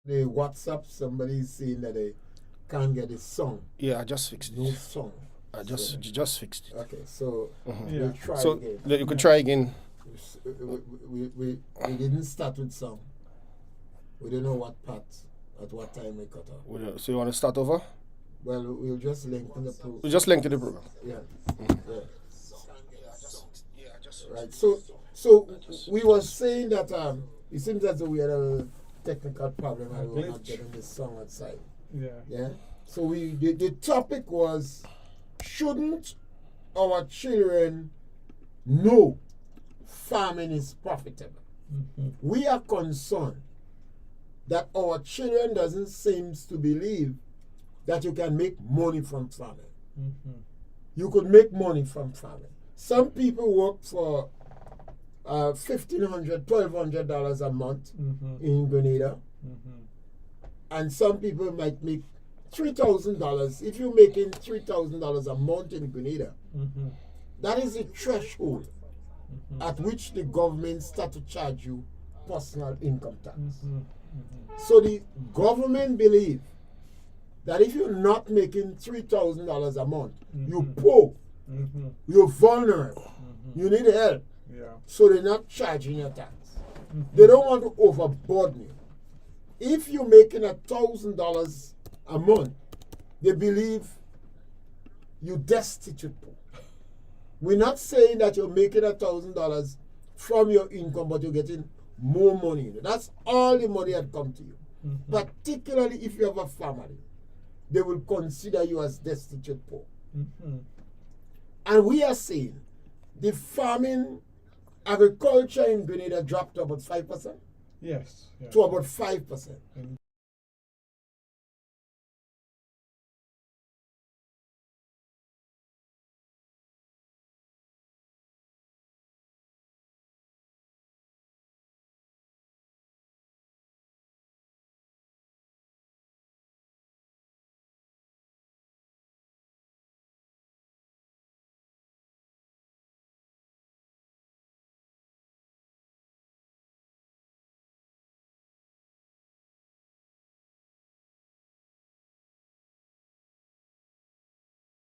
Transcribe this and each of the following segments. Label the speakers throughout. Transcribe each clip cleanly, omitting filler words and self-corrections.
Speaker 1: The WhatsApp, somebody's saying that they can't get a song.
Speaker 2: Yeah, I just fixed
Speaker 1: No
Speaker 2: it.
Speaker 1: song.
Speaker 2: I just fixed it.
Speaker 1: Okay, so
Speaker 3: Yeah.
Speaker 1: we'll try
Speaker 2: So
Speaker 1: again.
Speaker 2: you could try again.
Speaker 1: We didn't start with song. We don't know what part, at what time we cut off.
Speaker 2: So you want to start over?
Speaker 1: Well, we'll just lengthen the program.
Speaker 2: We just link to the program.
Speaker 1: Yeah. Yeah. Right. So we were saying that it seems as though we had a technical problem and we were not
Speaker 3: Glitch.
Speaker 1: getting this song outside.
Speaker 3: Yeah.
Speaker 1: Yeah. So the topic was, shouldn't our children know farming is profitable?
Speaker 3: Mm-hmm.
Speaker 1: We are concerned that our children doesn't seem to believe that you can make money from farming.
Speaker 3: Mm-hmm.
Speaker 1: You could make money from farming. Some people work for $1,500, $1,200 a month
Speaker 3: Mm-hmm.
Speaker 1: in Grenada,
Speaker 3: Mm-hmm.
Speaker 1: and some people might make $3,000. If you're making $3,000 a month in Grenada,
Speaker 3: Mm-hmm.
Speaker 1: that is the threshold
Speaker 3: Mm-hmm.
Speaker 1: at which the government start to charge you personal income tax.
Speaker 3: Mm-hmm. Mm-hmm.
Speaker 1: So the government believe that if you're not making $3,000 a month, you're
Speaker 3: Mhm.
Speaker 1: poor,
Speaker 3: Mm-hmm.
Speaker 1: you're vulnerable,
Speaker 3: Mm-hmm.
Speaker 1: you need help.
Speaker 3: Yeah.
Speaker 1: So they're not charging your tax.
Speaker 3: Mm-hmm.
Speaker 1: They don't want to overburden you. If you're making $1,000 a month, they believe you're destitute poor. We're not saying that you're making $1,000 from your income, but you're getting more money. That's all the money that come to you.
Speaker 3: Mm-hmm.
Speaker 1: Particularly if you have a family, they will consider you as destitute poor.
Speaker 3: Mm-hmm.
Speaker 1: And we are saying the farming agriculture in Grenada dropped to about 5%,
Speaker 3: Yes. Yeah.
Speaker 1: to about 5%.
Speaker 3: And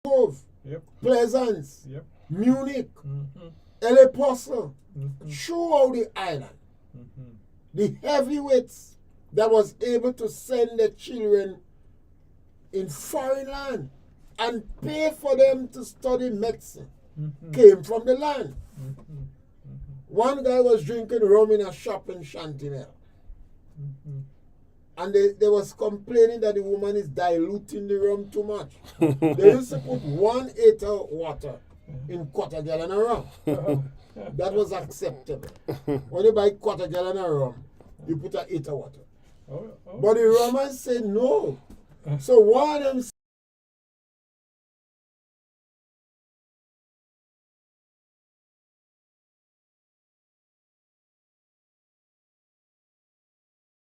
Speaker 1: Grove,
Speaker 3: Yep.
Speaker 1: Pleasance,
Speaker 3: Yep.
Speaker 1: Munich,
Speaker 3: Mm-hmm.
Speaker 1: El Paso,
Speaker 3: Mm-hmm.
Speaker 1: throughout the island,
Speaker 3: Mm-hmm.
Speaker 1: the heavyweights that was able to send their children in foreign land and pay for them to study medicine
Speaker 3: Mm-hmm.
Speaker 1: came from the land.
Speaker 3: Mm-hmm.
Speaker 1: One guy was drinking rum in a shop in Chantinel,
Speaker 3: Mm-hmm.
Speaker 1: and they was complaining that the woman is diluting the rum too much. They used to put 1/8 of water in quarter gallon of rum. That was acceptable. When you buy quarter gallon of rum, you put an 8 of water.
Speaker 3: Oh, oh.
Speaker 1: But the Romans said no. So one of them,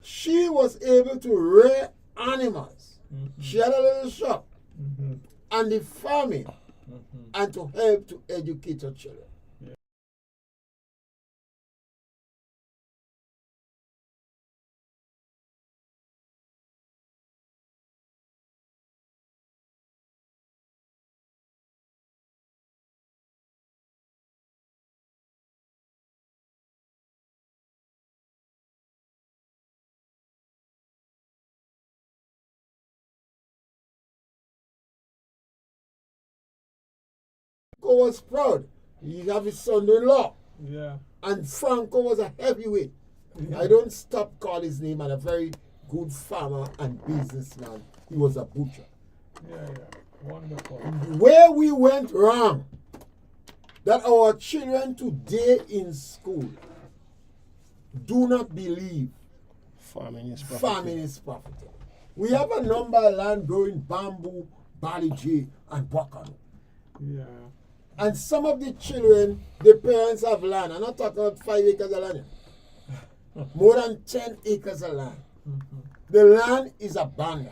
Speaker 1: she was able to rear animals.
Speaker 3: Mm-hmm.
Speaker 1: She had a little shop
Speaker 3: Mm-hmm.
Speaker 1: and the farming
Speaker 3: Mm-hmm.
Speaker 1: and to help to educate her children. Franco was proud. He have his son-in-law.
Speaker 3: Yeah.
Speaker 1: And Franco was a heavyweight.
Speaker 3: Yeah.
Speaker 1: I don't stop call his name, and a very good farmer and businessman. He was a butcher.
Speaker 3: Yeah. Yeah. Wonderful.
Speaker 1: Where we went wrong, that our children today in school do not believe
Speaker 2: Farming is profitable.
Speaker 1: farming is profitable. We have a number of land growing bamboo, barley J, and bacano.
Speaker 3: Yeah.
Speaker 1: And some of the children, the parents have land. I'm not talking about 5 acres of land. More than 10 acres of land.
Speaker 3: Mm-hmm.
Speaker 1: The land is abandoned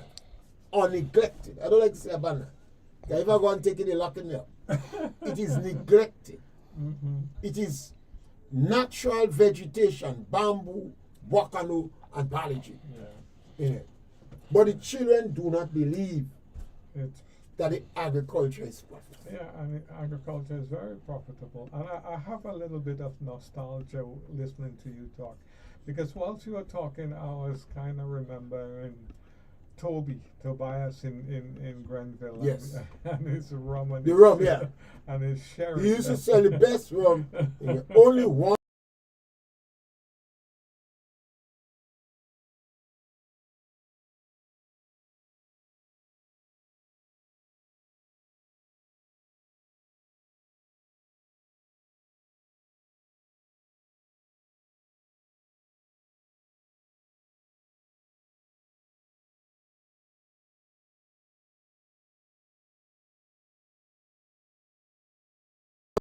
Speaker 1: or neglected. I don't like to say abandoned. If I go and take it, they lock it up. It is neglected.
Speaker 3: Mm-hmm.
Speaker 1: It is natural vegetation, bamboo, bacano, and barley.
Speaker 3: Yeah.
Speaker 1: in it. But the children do not believe
Speaker 3: It,
Speaker 1: that the agriculture is profitable.
Speaker 3: yeah, and agriculture is very profitable. And I have a little bit of nostalgia listening to you talk. Because whilst you were talking, I was kind of remembering Tobias in Grenville.
Speaker 1: Yes.
Speaker 3: And his rum and
Speaker 1: The
Speaker 3: his,
Speaker 1: rum, yeah.
Speaker 3: and his sherry.
Speaker 1: He used to sell the best rum. Only one.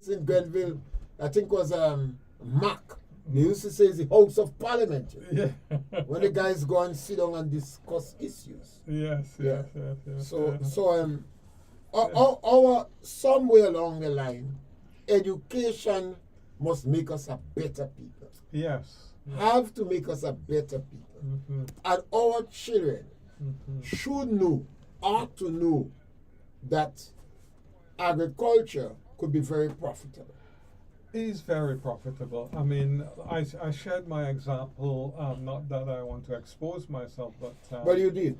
Speaker 1: In Grenville, I think was Mac. They used to say it's the House of Parliament.
Speaker 3: Yeah.
Speaker 1: When the guys go and sit down and discuss issues.
Speaker 3: Yes,
Speaker 1: Yeah.
Speaker 3: yes.
Speaker 1: So our somewhere along the line, education must make us a better people.
Speaker 3: Yes.
Speaker 1: Have to make us a better people.
Speaker 3: Mm-hmm.
Speaker 1: And our children
Speaker 3: Mm-hmm.
Speaker 1: should know, ought to know, that agriculture could be very profitable.
Speaker 3: Is very profitable. I mean, I shared my example, not that I want to expose myself, but...
Speaker 1: But you did.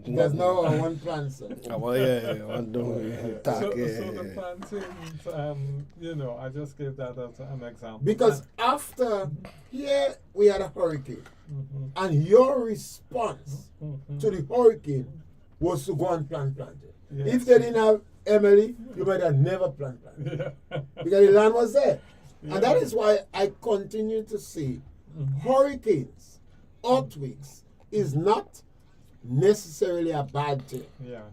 Speaker 1: There's now one plan, sir.
Speaker 2: Well, yeah, one don't talk.
Speaker 3: So
Speaker 2: Yeah.
Speaker 3: the plantains, you know, I just gave that as an example.
Speaker 1: Because after here we had a hurricane,
Speaker 3: Mhm.
Speaker 1: and your response
Speaker 3: Mhm.
Speaker 1: to the hurricane was to go and plant plantain.
Speaker 3: Yes.
Speaker 1: If they didn't have Emily, you might have never planted plantain.
Speaker 3: Yeah.
Speaker 1: Because the land was there.
Speaker 3: Yeah.
Speaker 1: And that is why I continue to say
Speaker 3: Mhm.
Speaker 1: hurricanes, earthquakes is not necessarily a bad thing.
Speaker 3: Yeah.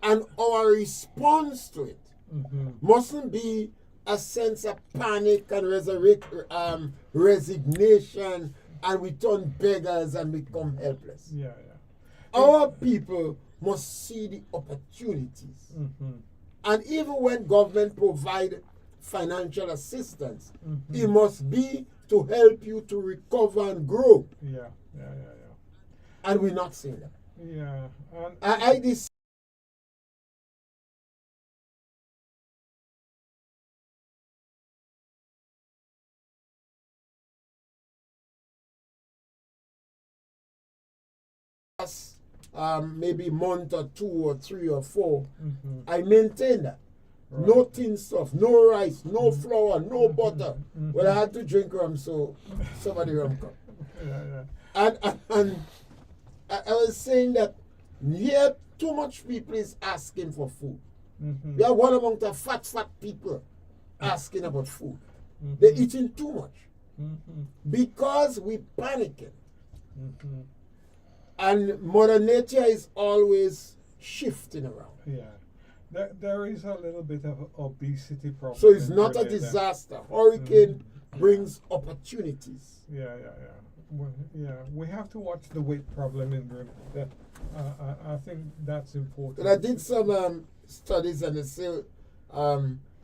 Speaker 1: And our response to it
Speaker 3: Mhm.
Speaker 1: mustn't be a sense of panic and resignation, and we turn beggars and become helpless.
Speaker 3: Yeah,
Speaker 1: Our people must see the opportunities.
Speaker 3: yeah. Mhm.
Speaker 1: And even when government provide financial assistance,
Speaker 3: Mhm.
Speaker 1: it must be to help you to recover and grow.
Speaker 3: Yeah.
Speaker 1: And we're not seeing that.
Speaker 3: Yeah. And
Speaker 1: I this maybe month or 2 or 3 or 4,
Speaker 3: Mhm.
Speaker 1: I maintain that.
Speaker 3: Right.
Speaker 1: No tin stuff, no rice, no flour, no butter.
Speaker 3: Mhm.
Speaker 1: Well, I had to drink rum, so somebody rum come.
Speaker 3: Yeah.
Speaker 1: And I was saying that here too much people is asking for food.
Speaker 3: Mhm.
Speaker 1: We are one among the fat people asking about food.
Speaker 3: Mhm.
Speaker 1: They're eating too much
Speaker 3: Mhm.
Speaker 1: because we panicking.
Speaker 3: Mhm.
Speaker 1: And Mother Nature is always shifting around.
Speaker 3: Yeah. There is a little bit of obesity problem.
Speaker 1: So it's
Speaker 3: in
Speaker 1: not a
Speaker 3: Trinidad.
Speaker 1: disaster. Hurricane brings opportunities.
Speaker 3: Yeah. We have to watch the weight problem in Trinidad. I think that's important.
Speaker 1: And I did some studies, and they say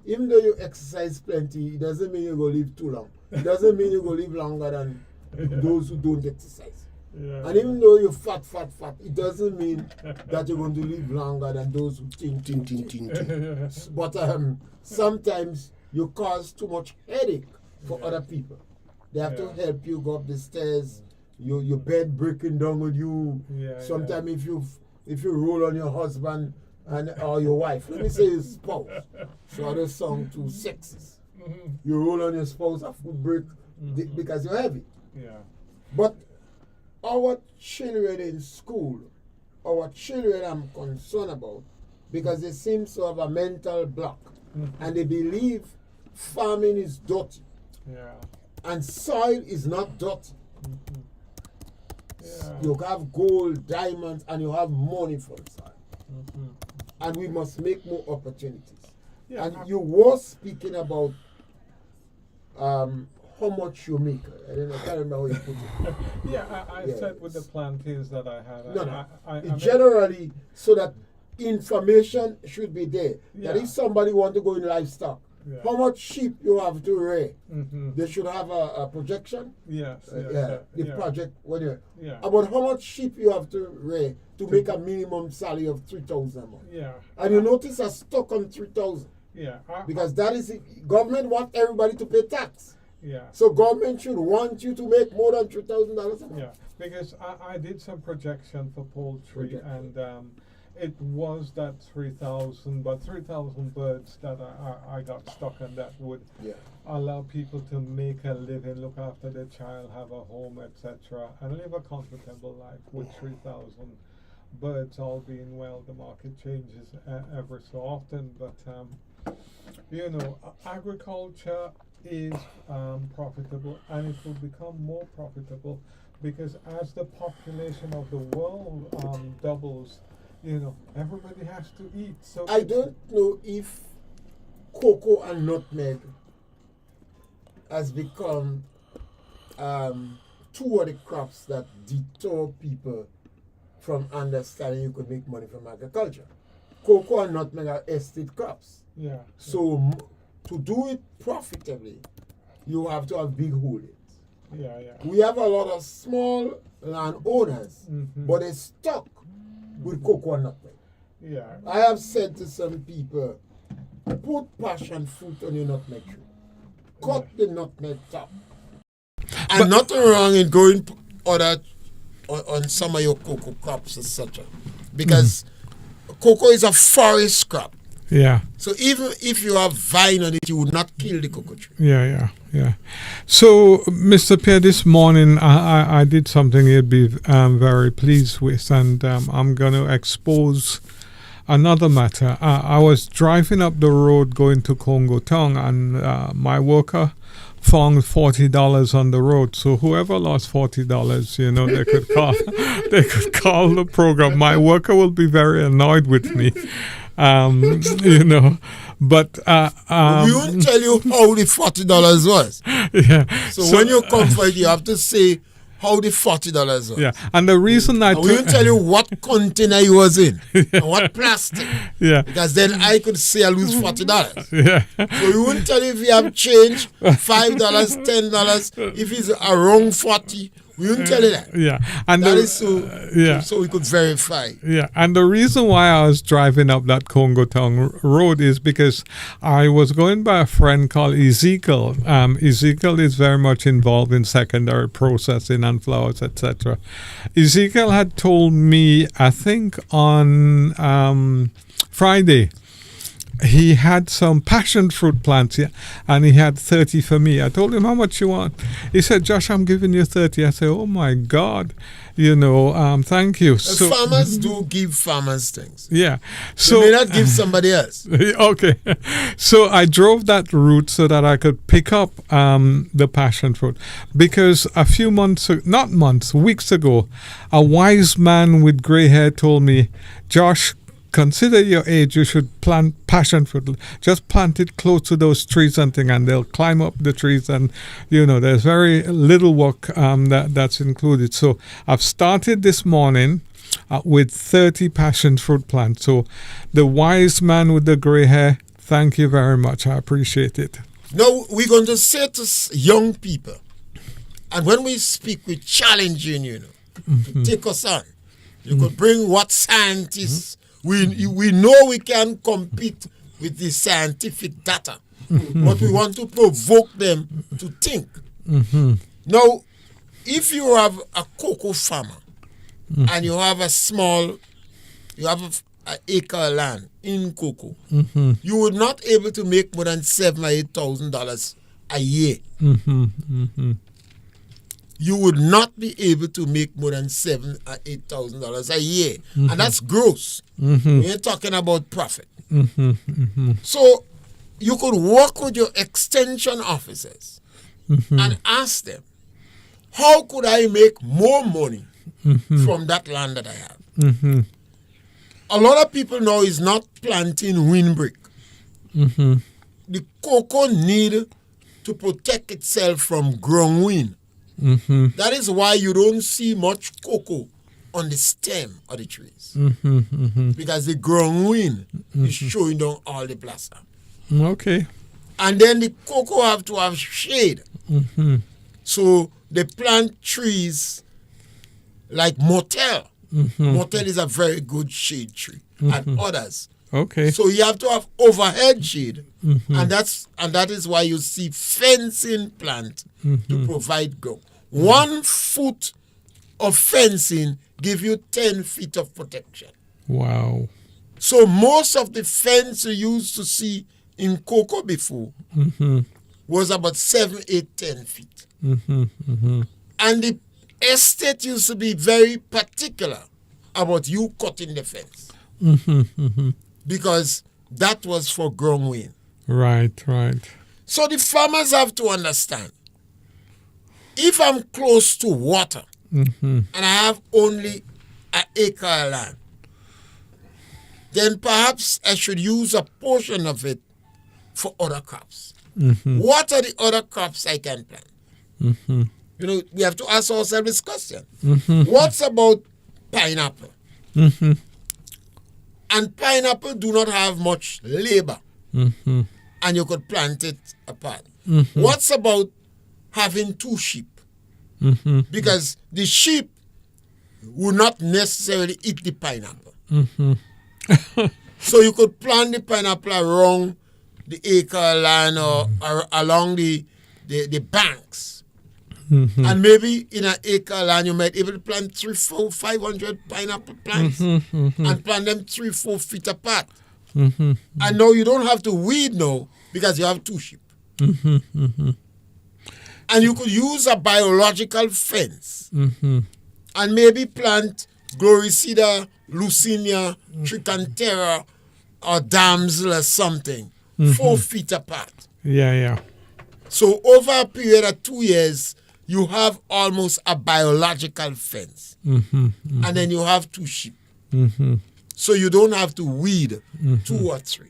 Speaker 1: even though you exercise plenty, it doesn't mean you're going to live too long. It doesn't mean you're going to live longer than those who don't exercise.
Speaker 3: Yeah.
Speaker 1: And even though you're fat, it doesn't mean that you're going to live longer than those who think. But sometimes you cause too much headache for
Speaker 3: Yeah.
Speaker 1: other people. They have to
Speaker 3: Yeah.
Speaker 1: help you go up the stairs. Your bed breaking down with you.
Speaker 3: Yeah,
Speaker 1: Sometimes if you roll on your husband or your wife, let me say your spouse. So other song too sexist.
Speaker 3: Mhm.
Speaker 1: You roll on your spouse, a foot break
Speaker 3: Mhm.
Speaker 1: because you're heavy.
Speaker 3: Yeah.
Speaker 1: But our children in school, our children I'm concerned about because they seem to have a mental block
Speaker 3: Mhm.
Speaker 1: and they believe farming is dirty
Speaker 3: Yeah.
Speaker 1: and soil is not dirty.
Speaker 3: Mhm. Yeah.
Speaker 1: You have gold, diamonds, and you have money from soil.
Speaker 3: Mhm.
Speaker 1: And we must make more opportunities.
Speaker 3: Yeah,
Speaker 1: And you were speaking about how much you make. I can't remember how you put it.
Speaker 3: Yeah, I
Speaker 1: Yeah.
Speaker 3: said with the plantains that I had.
Speaker 1: No.
Speaker 3: I mean,
Speaker 1: Generally, so that information should be there. That
Speaker 3: Yeah.
Speaker 1: if somebody want to go in livestock,
Speaker 3: Yeah.
Speaker 1: how much sheep you have to rear.
Speaker 3: Mm-hmm.
Speaker 1: They should have a projection.
Speaker 3: Yes.
Speaker 1: The project.
Speaker 3: Yeah.
Speaker 1: About how much sheep you have to rear to make a minimum salary of 3,000 a month.
Speaker 3: Yeah.
Speaker 1: And you notice a stuck on 3,000
Speaker 3: Yeah.
Speaker 1: because that is government want everybody to pay tax.
Speaker 3: Yeah.
Speaker 1: So government should want you to make more than $3,000 a month.
Speaker 3: Yeah, because I did some projection for poultry,
Speaker 1: Projection.
Speaker 3: and it was that 3,000, but 3,000 birds that I got stuck on that would
Speaker 1: Yeah.
Speaker 3: allow people to make a living, look after their child, have a home, etc., and live a comfortable life with 3,000 birds. All being well, the market changes ever so often, but agriculture is profitable, and it will become more profitable because as the population of the world doubles, everybody has to eat. So
Speaker 1: I don't know if cocoa and nutmeg has become two of the crops that deter people from understanding you could make money from agriculture. Cocoa and nutmeg are estate crops.
Speaker 3: Yeah.
Speaker 1: So to do it profitably, you have to have big holdings.
Speaker 3: Yeah.
Speaker 1: We have a lot of small landowners,
Speaker 3: Mhm.
Speaker 1: but they're stuck with cocoa and nutmeg.
Speaker 3: Yeah.
Speaker 1: I have said to some people, put passion fruit on your nutmeg tree. Cut the nutmeg top. And nothing wrong in going on some of your cocoa crops, etc. Because cocoa is a forest crop.
Speaker 3: Yeah.
Speaker 1: So even if you have vine on it, you would not kill the cocoa tree.
Speaker 3: Yeah. So, Mr. Pierre, this morning I did something you'd be very pleased with, and I'm going to expose another matter. I was driving up the road going to Congo Town, and my worker found $40 on the road. So whoever lost $40, they could call. They could call the program. My worker will be very annoyed with me. But
Speaker 1: we won't tell you how the $40 was.
Speaker 3: Yeah.
Speaker 1: So when you come for it, you have to say how the $40 was.
Speaker 3: Yeah, and the reason
Speaker 1: And we won't tell you what container he was in and what plastic.
Speaker 3: Yeah.
Speaker 1: Because then I could say I lose $40.
Speaker 3: Yeah.
Speaker 1: So we won't tell you if you have change, $5, $10. If it's around 40, we won't tell you that.
Speaker 3: Yeah, and
Speaker 1: That is so we could verify.
Speaker 3: Yeah, and the reason why I was driving up that Congo Town road is because I was going by a friend called Ezekiel. Ezekiel is very much involved in secondary processing and flowers, etc. Ezekiel had told me, I think on Friday, he had some passion fruit plants here, and he had 30 for me. I told him, how much you want? He said, Josh, I'm giving you 30. I said, oh my God, thank you. So
Speaker 1: Farmers do give farmers things.
Speaker 3: yeah.
Speaker 1: So they may not give somebody else.
Speaker 3: Okay. So I drove that route so that I could pick up the passion fruit, because a few weeks ago, a wise man with gray hair told me, Josh, consider your age, you should plant passion fruit. Just plant it close to those trees and things, and they'll climb up the trees, and there's very little work that's included. So I've started this morning with 30 passion fruit plants. So the wise man with the gray hair, thank you very much. I appreciate it.
Speaker 1: Now we're going to say to young people, and when we speak, we challenge you, to take us on. You could bring what scientists. We know we can compete with the scientific data, but we want to provoke them to think. Now, if you have a cocoa farmer and you have an acre of land in cocoa, you would not able to make more than $7,000 or $8,000 a year. You would not be able to make more than $7,000 or $8,000 a year, and that's gross. We ain't talking about profit. So you could work with your extension officers and ask them, how could I make more money from that land that I have? A lot of people now is not planting windbreak. The cocoa need to protect itself from ground wind. That is why you don't see much cocoa on the stem of the trees. Because the ground wind is showing down all the blossom.
Speaker 3: Okay.
Speaker 1: And then the cocoa have to have shade. So they plant trees like Motel. Motel is a very good shade tree, and others.
Speaker 3: Okay.
Speaker 1: So you have to have overhead shade, and that is why you see fencing plant to provide ground. 1 foot of fencing give you 10 feet of protection.
Speaker 3: Wow.
Speaker 1: So most of the fence you used to see in cocoa before was about 7, 8, 10 feet. And the estate used to be very particular about you cutting the fence. Because that was for ground wind.
Speaker 3: Right.
Speaker 1: So the farmers have to understand, if I'm close to water and I have only an acre of land, then perhaps I should use a portion of it for other crops. What are the other crops I can plant? You know, we have to ask ourselves this question. What's about pineapple? And pineapple do not have much labor. And you could plant it apart. What's about having 2 sheep? Because the sheep will not necessarily eat the pineapple. So you could plant the pineapple around the acre land or along the banks. And maybe in an acre land you might be able to plant 300, 400, 500 pineapple plants and plant them 3, 4 feet apart. And now you don't have to weed now because you have 2 sheep. And you could use a biological fence and maybe plant Gloricida, Lucinia, Trichantera, or damsel or something 4 feet apart.
Speaker 3: Yeah.
Speaker 1: So over a period of 2 years, you have almost a biological fence. And then you have 2 sheep. So you don't have to weed 2 or 3.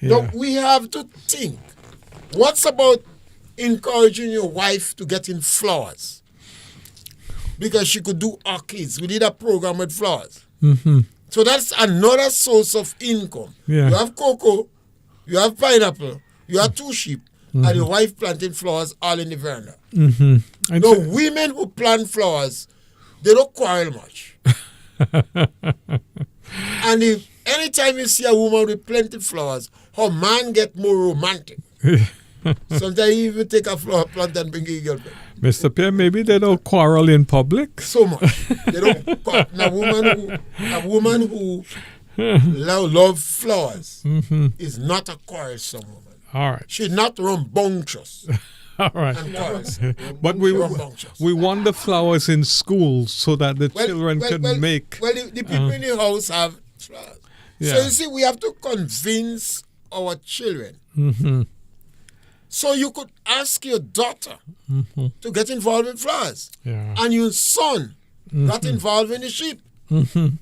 Speaker 3: Yeah.
Speaker 1: Now we have to think, what's about encouraging your wife to get in flowers? Because she could do orchids. We did a program with flowers. So that's another source of income.
Speaker 3: Yeah.
Speaker 1: You have cocoa, you have pineapple, you have 2 sheep, and your wife planting flowers all in the veranda. Now, women who plant flowers, they don't quarrel much. And anytime you see a woman with plenty of flowers, her man get more romantic. Sometimes he even take a flower plant and bring it to your girlfriend.
Speaker 3: Mr. Pierre, maybe they don't quarrel in public.
Speaker 1: So much. They don't quarrel. Now, a woman who love flowers is not a quarrelsome woman.
Speaker 3: All right.
Speaker 1: She's not rambunctious.
Speaker 3: All right.
Speaker 1: And quarrelsome.
Speaker 3: But we
Speaker 1: Rambunctious.
Speaker 3: want the flowers in schools so that the children can make.
Speaker 1: Well, the people in the house have flowers.
Speaker 3: Yeah.
Speaker 1: So you see, we have to convince our children. So you could ask your daughter to get involved in flowers.
Speaker 3: Yeah.
Speaker 1: And your son got involved in the sheep. And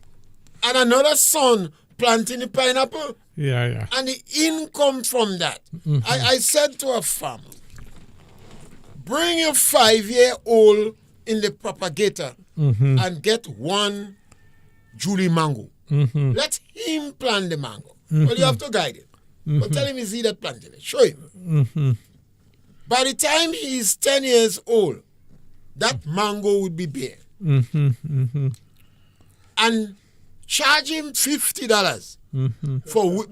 Speaker 1: another son planting the pineapple.
Speaker 3: Yeah.
Speaker 1: And the income from that. I said to a farmer, bring your 5-year-old in the propagator and get 1 Julie mango. Let him plant the mango. Well, you have to guide him. But tell him he's that planting it. Show him. By the time he's 10 years old, that mango would be bare. And charge him $50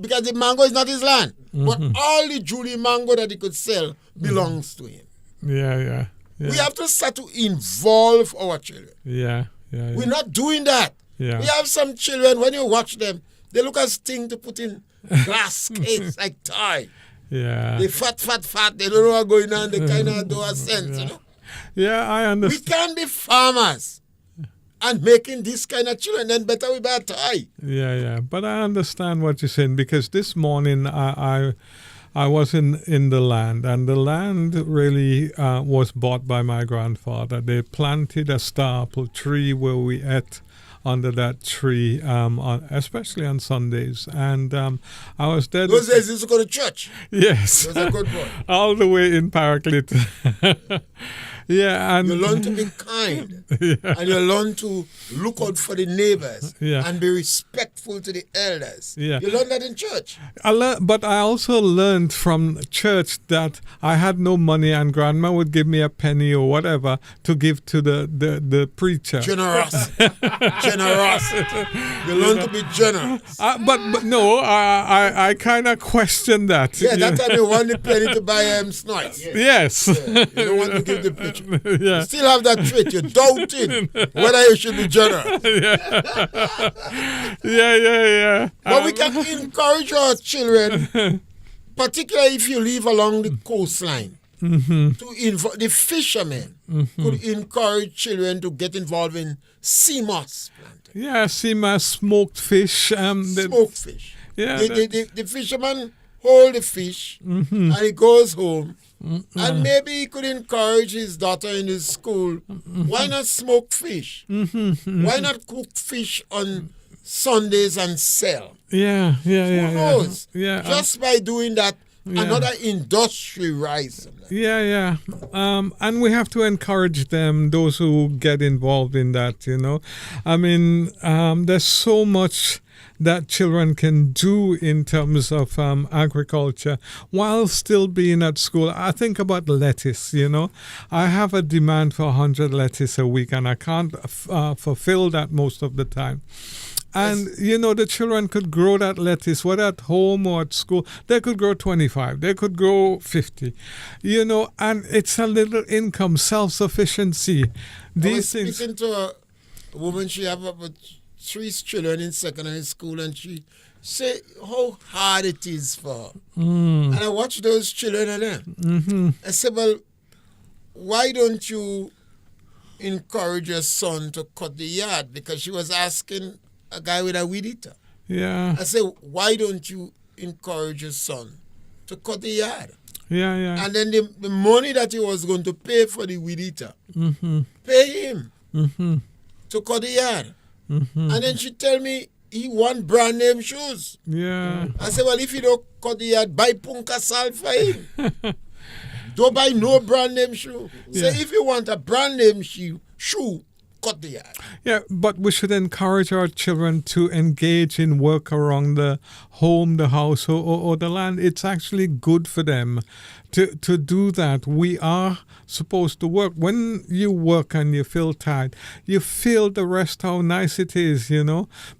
Speaker 1: because the mango is not his land. But all the Julie mango that he could sell belongs to him.
Speaker 3: Yeah.
Speaker 1: We have to start to involve our children.
Speaker 3: Yeah.
Speaker 1: We're not doing that.
Speaker 3: Yeah.
Speaker 1: We have some children, when you watch them, they look as things to put in glass case like toy.
Speaker 3: Yeah.
Speaker 1: They fat. They don't know what's going on. They kind of don't have sense, you know.
Speaker 3: Yeah, I
Speaker 1: We
Speaker 3: understand.
Speaker 1: can't be farmers and making this kind of children. Then better we buy a toy.
Speaker 3: Yeah. But I understand what you're saying because this morning I was in the land, and the land really was bought by my grandfather. They planted a star apple tree where we ate under that tree, especially on Sundays. And I was there.
Speaker 1: Those days you used to go to church.
Speaker 3: Yes.
Speaker 1: That's a good boy.
Speaker 3: All the way in Paraclete. Yeah, and
Speaker 1: You learn to be kind, and you learn to look out for the neighbors, and be respectful to the elders.
Speaker 3: Yeah.
Speaker 1: You learn that in church.
Speaker 3: But I also learned from church that I had no money, and Grandma would give me a penny or whatever to give to the preacher.
Speaker 1: Generosity. Generosity. You learn to be generous.
Speaker 3: But no, I kind of questioned that.
Speaker 1: Yeah, that time you want the penny to buy snorts.
Speaker 3: Yes.
Speaker 1: Yeah, you don't want to give the preacher.
Speaker 3: Yeah.
Speaker 1: You still have that trait. You're doubting whether you should be generous.
Speaker 3: Yeah.
Speaker 1: But we can encourage our children, particularly if you live along the coastline, to the fishermen could encourage children to get involved in sea moss planting.
Speaker 3: Yeah, sea moss, smoked fish.
Speaker 1: Smoked fish.
Speaker 3: Yeah,
Speaker 1: the fisherman hold the fish and he goes home. And maybe he could encourage his daughter in his school. Why not smoke fish? Why not cook fish on Sundays and sell?
Speaker 3: Yeah.
Speaker 1: Who knows?
Speaker 3: Yeah.
Speaker 1: Just by doing that, another industry rises.
Speaker 3: Yeah. And we have to encourage them, those who get involved in that, I mean, there's so much that children can do in terms of agriculture while still being at school. I think about lettuce, I have a demand for 100 lettuce a week, and I can't fulfill that most of the time. And, the children could grow that lettuce, whether at home or at school. They could grow 25. They could grow 50. And it's a little income, self-sufficiency.
Speaker 1: I was speaking to a woman, she have about 3 children in secondary school, and she said how hard it is for her. And I watched those children and them. I said, well, why don't you encourage your son to cut the yard? Because she was asking a guy with a weed eater.
Speaker 3: Yeah.
Speaker 1: I said, why don't you encourage your son to cut the yard?
Speaker 3: Yeah.
Speaker 1: And then the money that he was going to pay for the weed eater, pay him to cut the yard. And then she tell me he want brand name shoes.
Speaker 3: Yeah.
Speaker 1: I said, well, if you don't cut the yard, buy Punka Sal for him. Don't buy no brand name shoe. Say, if you want a brand name shoe, cut the yard.
Speaker 3: Yeah, but we should encourage our children to engage in work around the home, the house, or the land. It's actually good for them to do that. We are supposed to work. When you work and you feel tired, you feel the rest how nice it is,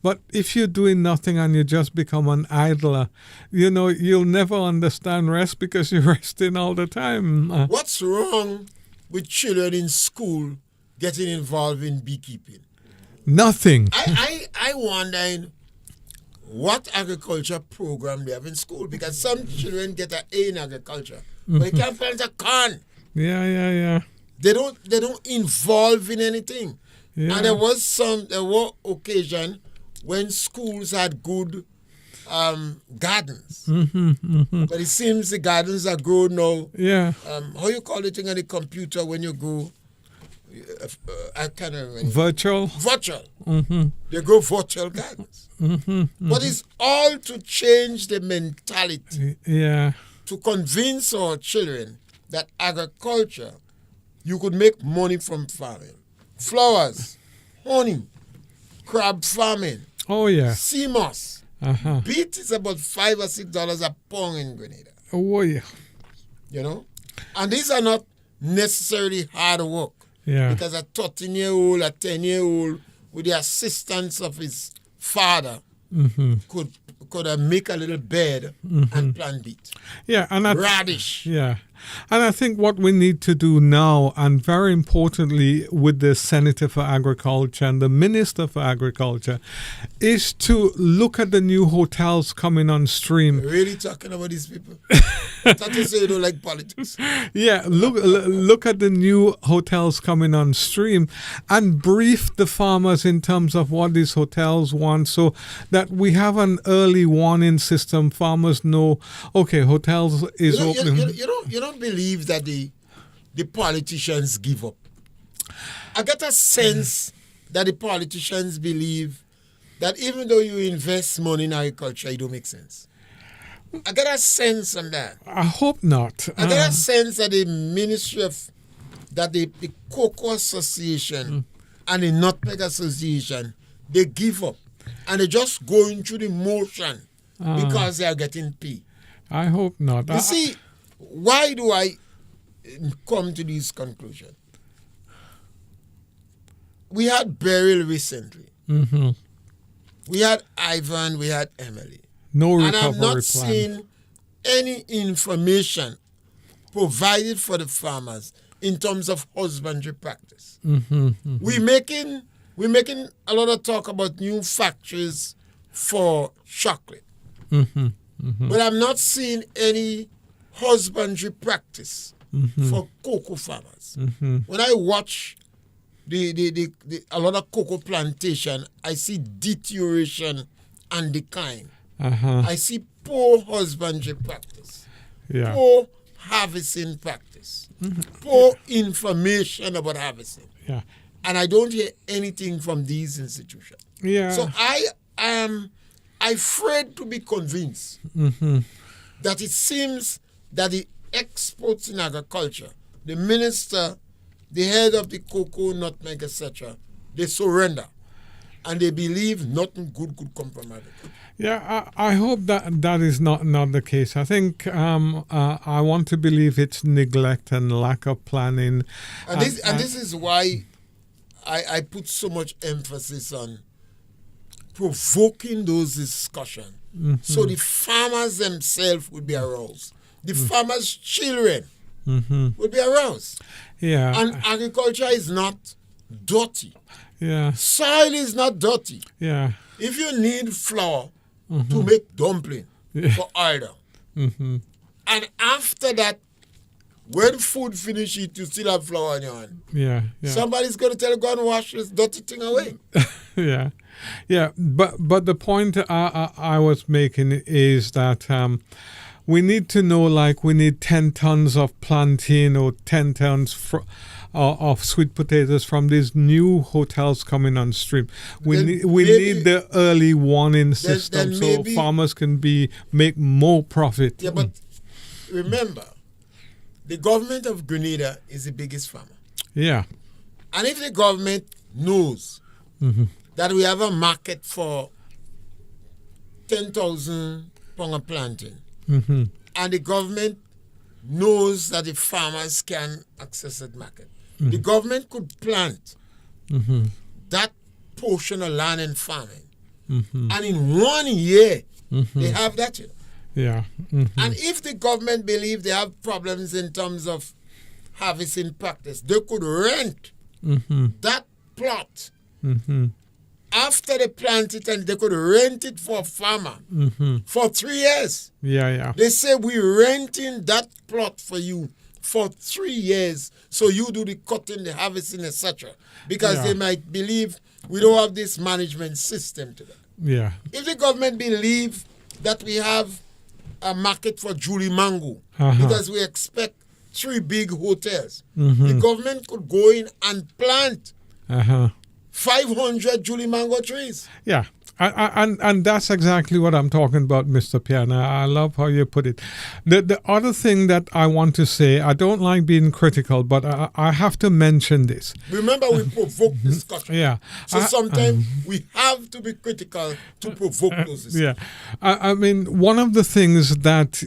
Speaker 3: But if you're doing nothing and you just become an idler, you'll never understand rest because you're resting all the time.
Speaker 1: What's wrong with children in school getting involved in beekeeping?
Speaker 3: Nothing.
Speaker 1: I wonder what agriculture program they have in school, because some children get an A in agriculture, but they can't plant a corn.
Speaker 3: Yeah.
Speaker 1: They don't involve in anything.
Speaker 3: Yeah.
Speaker 1: And there were occasion when schools had good gardens. But it seems the gardens are grown now.
Speaker 3: Yeah.
Speaker 1: How you call the thing on the computer when you go? I can't remember.
Speaker 3: Virtual.
Speaker 1: They grow virtual gardens. But it's all to change the mentality.
Speaker 3: Yeah.
Speaker 1: To convince our children that agriculture, you could make money from farming. Flowers, honey, crab farming.
Speaker 3: Oh, yeah.
Speaker 1: Sea moss. Beet is about $5 or $6 a pound in Grenada.
Speaker 3: Oh, yeah.
Speaker 1: And these are not necessarily hard work.
Speaker 3: Yeah.
Speaker 1: Because a 13-year-old, a 10-year-old, with the assistance of his father, could make a little bed and plant beet.
Speaker 3: Yeah, and
Speaker 1: radish.
Speaker 3: Yeah. And I think what we need to do now, and very importantly with the Senator for Agriculture and the Minister for Agriculture, is to look at the new hotels coming on stream.
Speaker 1: You're really talking about these people? I thought you say you don't like politics.
Speaker 3: Yeah, look at the new hotels coming on stream and brief the farmers in terms of what these hotels want, so that we have an early warning system. Farmers know, okay, hotels is opening.
Speaker 1: You don't believe that the politicians give up. I get a sense that the politicians believe that even though you invest money in agriculture, it don't make sense. I get a sense on that.
Speaker 3: I hope not.
Speaker 1: I get a sense that the Ministry of, that the Cocoa Association and the Nutmeg Association, they give up. And they're just going through the motion because they are getting paid.
Speaker 3: I hope not.
Speaker 1: You see, why do I come to this conclusion? We had Beryl recently.
Speaker 3: Mm-hmm.
Speaker 1: We had Ivan, we had Emily.
Speaker 3: No recovery
Speaker 1: And I've not
Speaker 3: plan.
Speaker 1: seen any information provided for the farmers in terms of husbandry practice.
Speaker 3: Mm-hmm, mm-hmm.
Speaker 1: We're making a lot of talk about new factories for chocolate.
Speaker 3: Mm-hmm, mm-hmm.
Speaker 1: But I'm not seeing any husbandry practice for cocoa farmers.
Speaker 3: Mm-hmm.
Speaker 1: When I watch a lot of cocoa plantation, I see deterioration and decline.
Speaker 3: Uh-huh.
Speaker 1: I see poor husbandry practice,
Speaker 3: Yeah.
Speaker 1: poor harvesting practice, poor information about harvesting.
Speaker 3: Yeah.
Speaker 1: And I don't hear anything from these institutions.
Speaker 3: Yeah.
Speaker 1: So I am afraid to be convinced that it seems that the experts in agriculture, the minister, the head of the cocoa, nutmeg, etc., they surrender. And they believe nothing good could come from agriculture.
Speaker 3: Yeah, I hope that is not the case. I think I want to believe it's neglect and lack of planning.
Speaker 1: And this is why I put so much emphasis on provoking those discussions. So the farmers themselves would be aroused. The farmers' children would be aroused.
Speaker 3: Yeah.
Speaker 1: And agriculture is not dirty.
Speaker 3: Yeah.
Speaker 1: Soil is not dirty.
Speaker 3: Yeah.
Speaker 1: If you need flour to make dumpling for idol, and after that, when food finishes, you still have flour on your hand.
Speaker 3: Yeah. Yeah.
Speaker 1: Somebody's going to tell you, go and wash this dirty thing away.
Speaker 3: Yeah, yeah, but the point I was making is that we need to know, like, we need 10 tons of plantain or 10 tons of sweet potatoes from these new hotels coming on stream. We need the early warning system so farmers can make more profit.
Speaker 1: Yeah, but remember, the government of Grenada is the biggest farmer.
Speaker 3: Yeah.
Speaker 1: And if the government knows that we have a market for 10,000 pounds of plantain, and the government knows that the farmers can access that market, the government could plant that portion of land and farming. And in 1 year, they have that. You know.
Speaker 3: Yeah.
Speaker 1: And if the government believe they have problems in terms of harvesting practice, they could rent that plot after they plant it, and they could rent it for a farmer for 3 years.
Speaker 3: Yeah, yeah.
Speaker 1: They say, we're renting that plot for you for 3 years, so you do the cutting, the harvesting, etc. Because they might believe we don't have this management system to that.
Speaker 3: Yeah.
Speaker 1: If the government believe that we have a market for Julie Mango, because we expect 3 big hotels, the government could go in and plant 500 Julie Mango trees.
Speaker 3: Yeah. And that's exactly what I'm talking about, Mr. Piana. I love how you put it. The other thing that I want to say, I don't like being critical, but I have to mention this.
Speaker 1: Remember, we provoke discussion.
Speaker 3: Yeah.
Speaker 1: So sometimes we have to be critical to provoke those discussions.
Speaker 3: Yeah. I mean, one of the things that,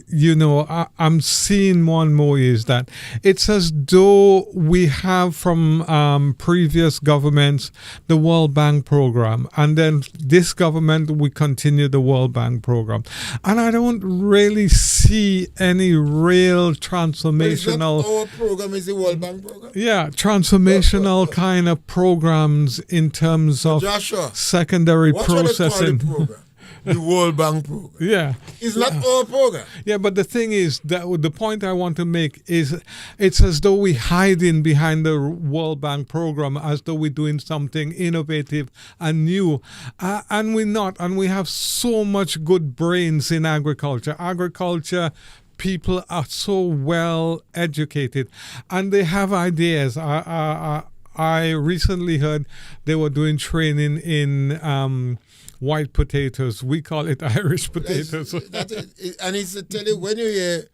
Speaker 3: I'm seeing more and more is that it's as though we have from previous governments the World Bank program, and then this government, we continue the World Bank program. And I don't really see any real transformational...
Speaker 1: But our program is the World Bank program?
Speaker 3: Yeah, transformational kind of programs in terms of
Speaker 1: Joshua,
Speaker 3: secondary processing.
Speaker 1: What do they call the program? The World Bank program.
Speaker 3: Yeah.
Speaker 1: It's not our program.
Speaker 3: Yeah, but the thing is, that the point I want to make is it's as though we're hiding behind the World Bank program, as though we're doing something innovative and new. And we're not. And we have so much good brains in agriculture. Agriculture people are so well educated and they have ideas. I recently heard they were doing training in white potatoes. We call it Irish potatoes.
Speaker 1: And it's to tell you, when you hear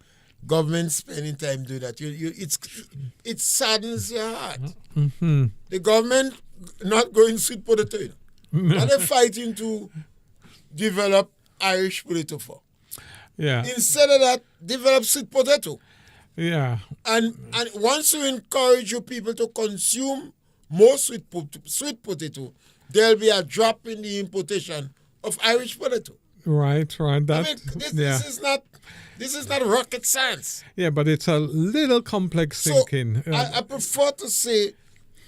Speaker 1: government spending time do that, it saddens your heart.
Speaker 3: Mm-hmm.
Speaker 1: The government not going sweet potato, you know. And they're fighting to develop Irish potato for.
Speaker 3: Yeah.
Speaker 1: Instead of that, develop sweet potato.
Speaker 3: Yeah.
Speaker 1: And once you encourage your people to consume more sweet potato, there'll be a drop in the importation of Irish potato.
Speaker 3: Right.
Speaker 1: This is not rocket science.
Speaker 3: Yeah, but it's a little complex thinking.
Speaker 1: So I prefer to say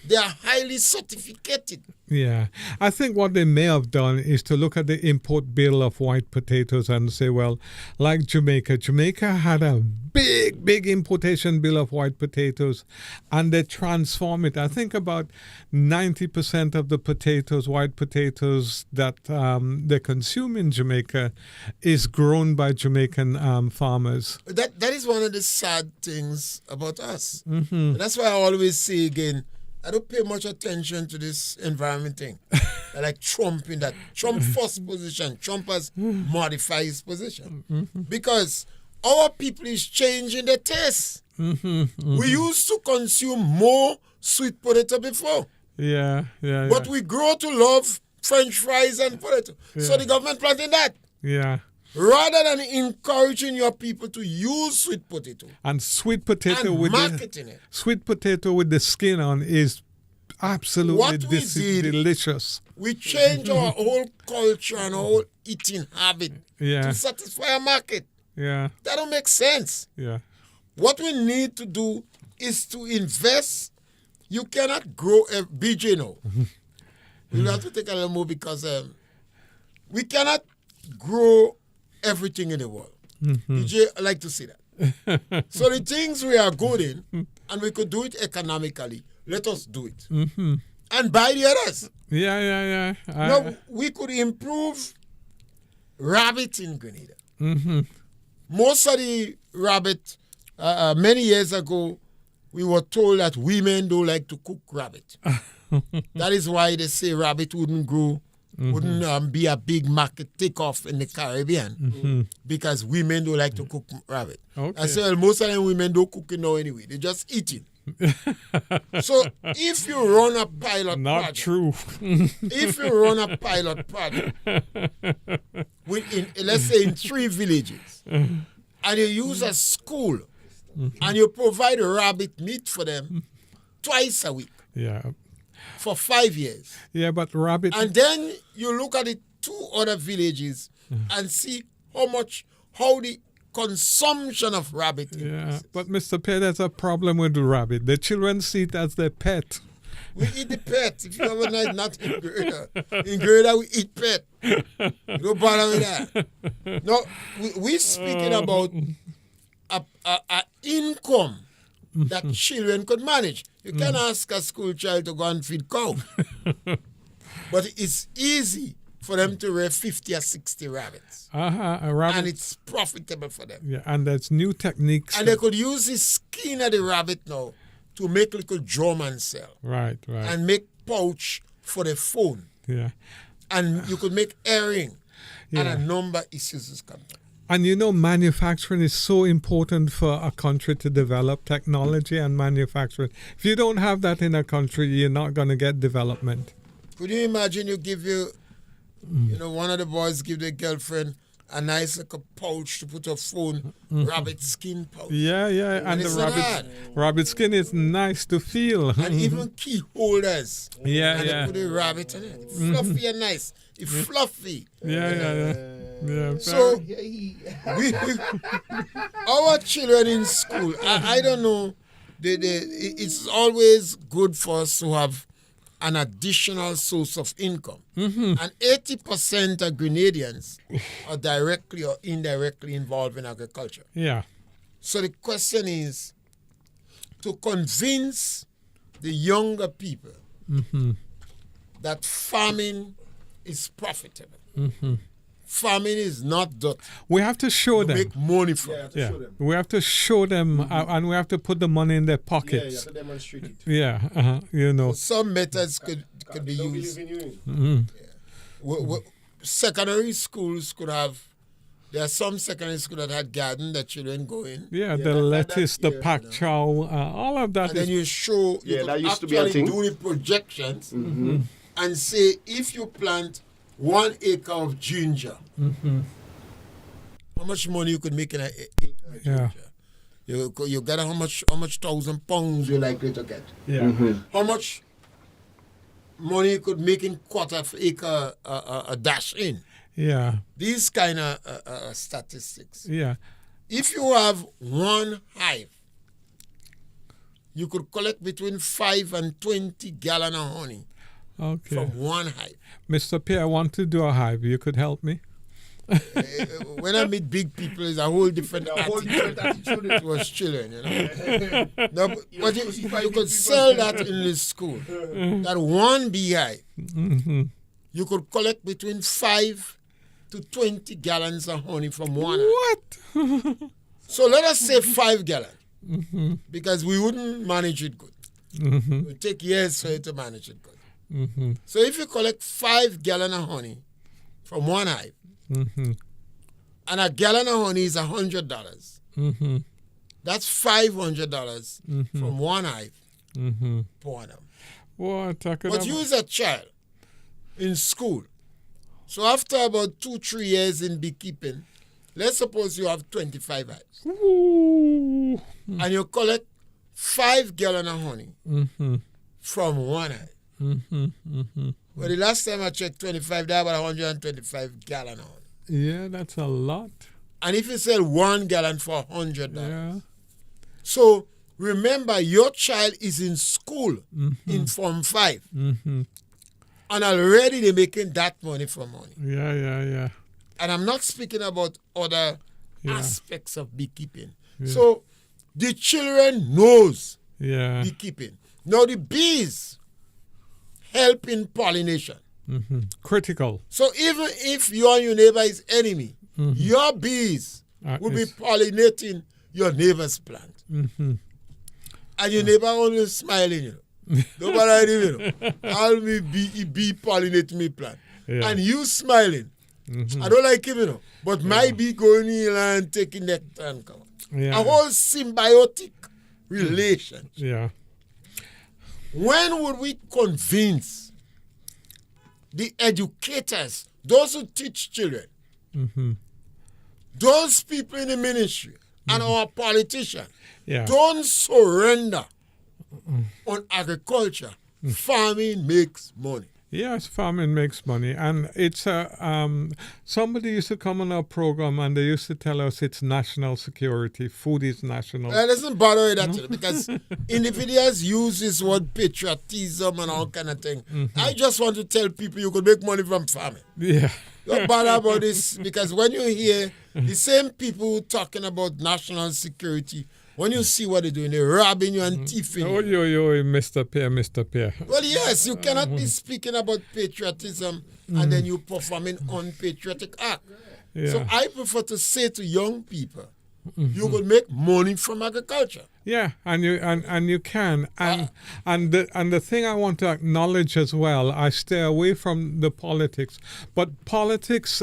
Speaker 1: they are highly certificated.
Speaker 3: Yeah. I think what they may have done is to look at the import bill of white potatoes and say, well, like Jamaica had a big importation bill of white potatoes, and they transform it. I think about 90% of the white potatoes that they consume in Jamaica is grown by Jamaican farmers.
Speaker 1: That is one of the sad things about us.
Speaker 3: Mm-hmm.
Speaker 1: That's why I always say again, I don't pay much attention to this environment thing. I like Trump in that. Trump first position. Trump has modified his position.
Speaker 3: Mm-hmm.
Speaker 1: Because our people is changing their taste.
Speaker 3: Mm-hmm. Mm-hmm.
Speaker 1: We used to consume more sweet potato before.
Speaker 3: Yeah.
Speaker 1: But we grow to love French fries and potato.
Speaker 3: Yeah.
Speaker 1: So the government planting that.
Speaker 3: Yeah.
Speaker 1: Rather than encouraging your people to use sweet potato
Speaker 3: and sweet potato
Speaker 1: and
Speaker 3: with
Speaker 1: marketing it.
Speaker 3: Sweet potato with the skin on is absolutely delicious.
Speaker 1: We change our whole culture and our whole eating habit to satisfy a market.
Speaker 3: Yeah.
Speaker 1: That don't make sense.
Speaker 3: Yeah.
Speaker 1: What we need to do is to invest. You cannot grow a BJ now. We'll have to take a little more because we cannot grow everything in the world.
Speaker 3: Mm-hmm.
Speaker 1: BJ, I like to say that. So the things we are good in, and we could do it economically, let us do it.
Speaker 3: Mm-hmm.
Speaker 1: And buy the others.
Speaker 3: Yeah.
Speaker 1: Now, we could improve rabbit in Grenada.
Speaker 3: Mm-hmm.
Speaker 1: Most of the rabbit, many years ago, we were told that women don't like to cook rabbit. That is why they say rabbit wouldn't grow, wouldn't be a big market takeoff in the Caribbean, because women don't like to cook rabbit.
Speaker 3: Okay.
Speaker 1: I say, well, most of them women don't cook it now anyway. They just eat it. So if you run a pilot
Speaker 3: Not
Speaker 1: project,
Speaker 3: true.
Speaker 1: if you run a pilot project, let's say in 3 villages, and you use a school, and you provide rabbit meat for them twice a week for 5 years.
Speaker 3: Yeah, but rabbit...
Speaker 1: And then you look at the 2 other villages and see how the consumption of rabbit increases.
Speaker 3: But Mr. Pet, there's a problem with the rabbit. The children see it as their pet.
Speaker 1: We eat the pet. If you have a night, not in Grenada, we eat pet. Don't bother with that. No, we're speaking about a income that children could manage. You can't ask a school child to go and feed cow. But it's easy for them to rear 50 or 60 rabbits. And it's profitable for them.
Speaker 3: Yeah, and there's new techniques.
Speaker 1: And they could use the skin of the rabbit now to make little drum and sell.
Speaker 3: Right.
Speaker 1: And make pouch for the phone.
Speaker 3: Yeah.
Speaker 1: And you could make earring. And a number of issues is coming.
Speaker 3: And manufacturing is so important for a country to develop technology and manufacturing. If you don't have that in a country, you're not going to get development.
Speaker 1: Could you imagine one of the boys give their girlfriend a nice pouch to put her phone, rabbit skin pouch.
Speaker 3: Yeah, and the rabbit skin is nice to feel.
Speaker 1: And even key holders.
Speaker 3: Yeah.
Speaker 1: They put a rabbit in it. Fluffy and nice. It's fluffy.
Speaker 3: Yeah.
Speaker 1: So, our children in school, I don't know, it's always good for us to have an additional source of income. And 80% of Grenadians are directly or indirectly involved in agriculture.
Speaker 3: Yeah.
Speaker 1: So the question is to convince the younger people that farming is profitable. farming is not dirty.
Speaker 3: We have to show
Speaker 1: You
Speaker 3: them.
Speaker 1: make money from
Speaker 2: Yeah,
Speaker 1: it.
Speaker 2: to
Speaker 3: Yeah,
Speaker 2: show them.
Speaker 3: we have to show them, and we have to put the money in their
Speaker 2: Yeah, you
Speaker 3: pockets.
Speaker 2: have to demonstrate it.
Speaker 3: Yeah, you know.
Speaker 1: Some methods could be
Speaker 2: Don't
Speaker 1: used.
Speaker 2: believe in you.
Speaker 3: Mm.
Speaker 1: Secondary schools could have. There are some secondary schools that had garden that children go in,
Speaker 3: Yeah,
Speaker 2: Yeah,
Speaker 3: the
Speaker 2: that-
Speaker 3: lettuce, the
Speaker 2: yeah,
Speaker 3: pak chow, all of that
Speaker 1: and then
Speaker 3: is.
Speaker 1: you show.
Speaker 2: Yeah,
Speaker 1: you
Speaker 2: that
Speaker 1: could
Speaker 2: used to be a
Speaker 1: actually
Speaker 2: thing.
Speaker 1: do the projections and say if you plant 1 acre of ginger, how much money you could make in an acre of
Speaker 3: Yeah.
Speaker 1: ginger? You get how much 1,000 pounds you're likely to get.
Speaker 3: Yeah.
Speaker 1: How much money you could make in quarter of acre a dash in.
Speaker 3: Yeah.
Speaker 1: These kind of statistics.
Speaker 3: Yeah.
Speaker 1: If you have one hive, you could collect between 5 and 20 gallon of honey
Speaker 3: Okay.
Speaker 1: from one hive.
Speaker 3: Mr. Pierre, I want to do a hive. You could help me?
Speaker 1: When I meet big people, it's a whole different
Speaker 2: A whole different attitude.
Speaker 1: It was children, you know. No, but you could sell that in the school. That one beehive, you could collect between 5 to 20 gallons of honey from one hive.
Speaker 3: What?
Speaker 1: So let us say 5 gallons, because we wouldn't manage it good. It would take years for you to manage it good. So if you collect 5 gallons of honey from one hive, and a gallon of honey is $100, that's $500 from one hive per annum.
Speaker 3: What? I could
Speaker 1: But
Speaker 3: have...
Speaker 1: you as a child in school, so after about 2-3 years in beekeeping, let's suppose you have 25 hives,
Speaker 3: Ooh.
Speaker 1: and you collect 5 gallons of honey from one hive. Well, the last time I checked 25, that about 125 gallons of honey.
Speaker 3: Yeah, that's a lot.
Speaker 1: And if you sell 1 gallon for $100,
Speaker 3: Yeah.
Speaker 1: so remember your child is in school in Form 5, and already they're making that money from honey.
Speaker 3: Yeah.
Speaker 1: And I'm not speaking about other
Speaker 3: Yeah.
Speaker 1: aspects of beekeeping. So the children knows
Speaker 3: Yeah.
Speaker 1: beekeeping. Now the bees help in pollination.
Speaker 3: Critical.
Speaker 1: So even if you and your neighbor is enemy, your bees will be
Speaker 3: is-
Speaker 1: pollinating your neighbor's plant. And your neighbor always smiling, you know. Nobody, you know. I'll be bee pollinate me plant.
Speaker 3: Yeah.
Speaker 1: And you smiling. I don't like him, you know. But my bee going in and taking nectar and come.
Speaker 3: Yeah.
Speaker 1: A whole symbiotic relation.
Speaker 3: Yeah.
Speaker 1: When would we convince the educators, those who teach children, those people in the ministry, and our politicians,
Speaker 3: Yeah.
Speaker 1: don't surrender on agriculture? Farming makes money.
Speaker 3: Yes, farming makes money, and it's somebody used to come on our program and they used to tell us it's national security. Food is national.
Speaker 1: It doesn't bother with that because individuals use this word patriotism and all kind of thing. I just want to tell people you could make money from farming.
Speaker 3: Yeah.
Speaker 1: Don't bother about this because when you hear the same people talking about national security, when you see what they're doing, they're robbing you and thieving
Speaker 3: Oh,
Speaker 1: you.
Speaker 3: yo, Mr. Pierre.
Speaker 1: Well, yes, you cannot be speaking about patriotism and then you performing unpatriotic act.
Speaker 3: Yeah.
Speaker 1: So I prefer to say to young people, you could make money from agriculture.
Speaker 3: Yeah, and you can, and the thing I want to acknowledge as well, I stay away from the politics, but politics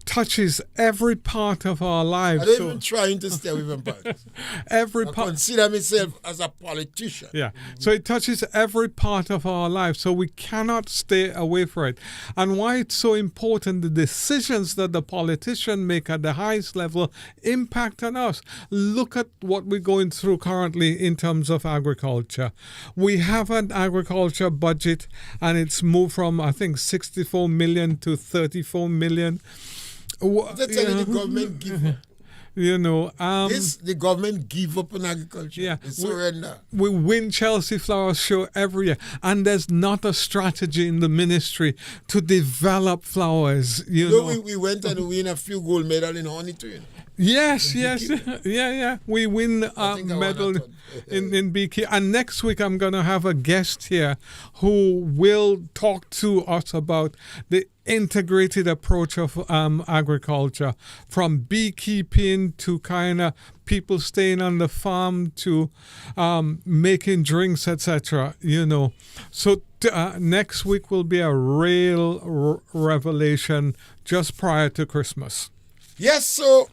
Speaker 3: touches every part of our lives.
Speaker 1: I don't
Speaker 3: So
Speaker 1: even trying to stay away from politics.
Speaker 3: every
Speaker 1: I
Speaker 3: part.
Speaker 1: consider myself as a politician.
Speaker 3: Yeah, so it touches every part of our life, so we cannot stay away from it. And why it's so important, the decisions that the politicians make at the highest level impact on us. Look at what we're going through currently in terms of agriculture. We have an agriculture budget, and it's moved from, I think, 64 million to 34 million.
Speaker 1: They tell you the government give up.
Speaker 3: You know,
Speaker 1: The government give up on agriculture.
Speaker 3: Yeah,
Speaker 1: They surrender.
Speaker 3: we win Chelsea Flowers Show every year, and there's not a strategy in the ministry to develop flowers. You know,
Speaker 1: We went and we win a few gold medals in honey too. You know.
Speaker 3: yes, yeah. We win a
Speaker 1: think I won
Speaker 3: medal
Speaker 1: that one.
Speaker 3: in beekeeping, and next week I'm going to have a guest here who will talk to us about the integrated approach of agriculture, from beekeeping to kind of people staying on the farm to making drinks, etc. So next week will be a real revelation just prior to Christmas.
Speaker 1: Yes, so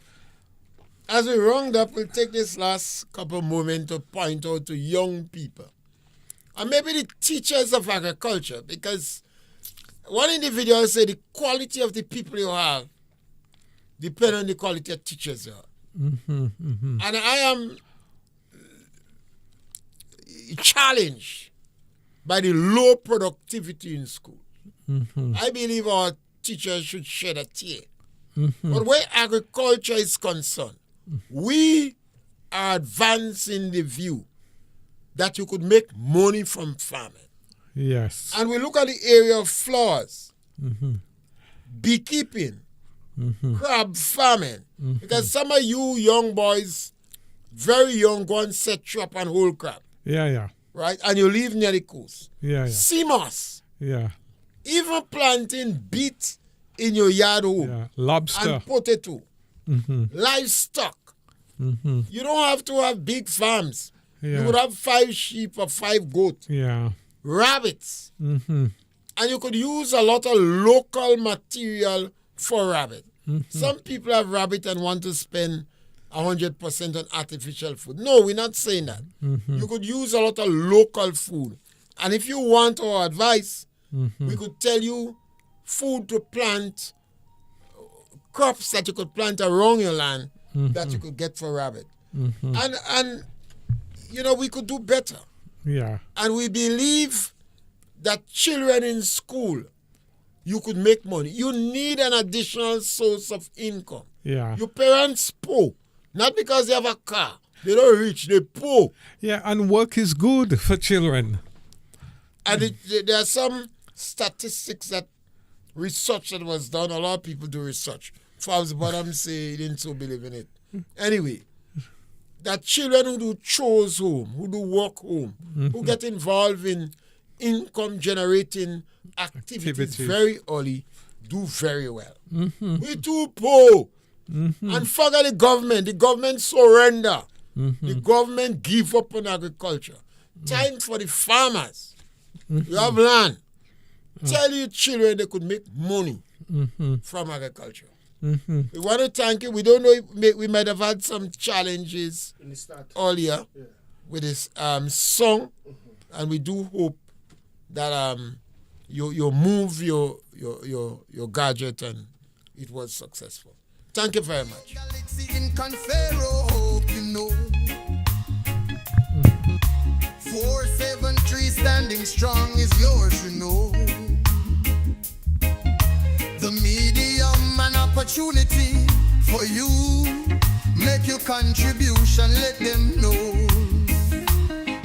Speaker 1: as we round up, we'll take this last couple moments to point out to young people and maybe the teachers of agriculture, because one individual said the quality of the people you have depends on the quality of teachers you have. And I am challenged by the low productivity in school. I believe our teachers should shed a tear. But where agriculture is concerned, we are advancing the view that you could make money from farming.
Speaker 3: Yes.
Speaker 1: And we look at the area of flowers, beekeeping, crab farming. Because some of you young boys, very young, go and set you up and hold crab.
Speaker 3: Yeah.
Speaker 1: Right? And you live near the coast.
Speaker 3: Yeah.
Speaker 1: Sea moss.
Speaker 3: Yeah.
Speaker 1: Even planting beet in your yard home.
Speaker 3: Yeah. Lobster.
Speaker 1: And potato. Livestock. You don't have to have big farms.
Speaker 3: Yeah.
Speaker 1: You would have 5 sheep or 5 goats.
Speaker 3: Yeah.
Speaker 1: Rabbits. And you could use a lot of local material for rabbit. Some people have rabbit and want to spend 100% on artificial food. No, we're not saying that. You could use a lot of local food. And if you want our advice, we could tell you food to plant, crops that you could plant around your land that you could get for rabbit. And we could do better.
Speaker 3: Yeah.
Speaker 1: And we believe that children in school, you could make money. You need an additional source of income.
Speaker 3: Yeah.
Speaker 1: Your parents poor, not because they have a car. They don't rich, they poor.
Speaker 3: Yeah, and work is good for children.
Speaker 1: And there are some statistics that research that was done. A lot of people do research. Fabs Bottom say he didn't so believe in it. Anyway, that children who do chores home, who do work home, who get involved in income generating activities very early, do very well. We too poor. And forget the government. The government surrender. The government give up on agriculture. Time for the farmers. You have land. Tell your children they could make money from agriculture. We want to thank you. We don't know if we might have had some challenges
Speaker 2: In the start.
Speaker 1: earlier with this song, and we do hope that you move your gadget and it was successful. Thank you very much.
Speaker 4: Galaxy in Confero, you know. 473 standing strong is yours, you know. The medium and opportunity for you. Make your contribution, let them know.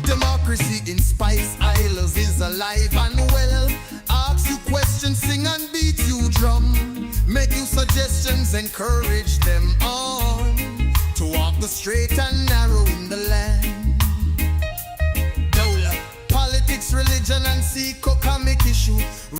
Speaker 4: Democracy in Spice Isles is alive and well. Ask you questions, sing and beat you drum. Make you suggestions, encourage them on to walk the straight and narrow in the land. Politics, religion, and seek up